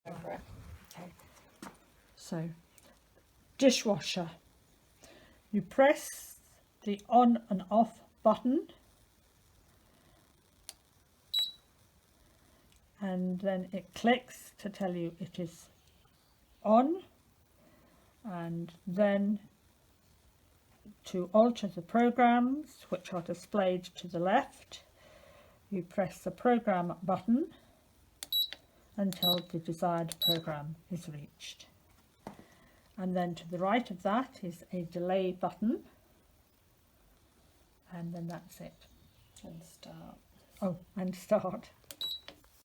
Okay. So, dishwasher. You press the on and off button, and then it clicks to tell you it is on, and then to alter the programs, which are displayed to the left, you press the program button until the desired program is reached. And then to the right of that is a delay button, and then that's it. And start. Oh, and start.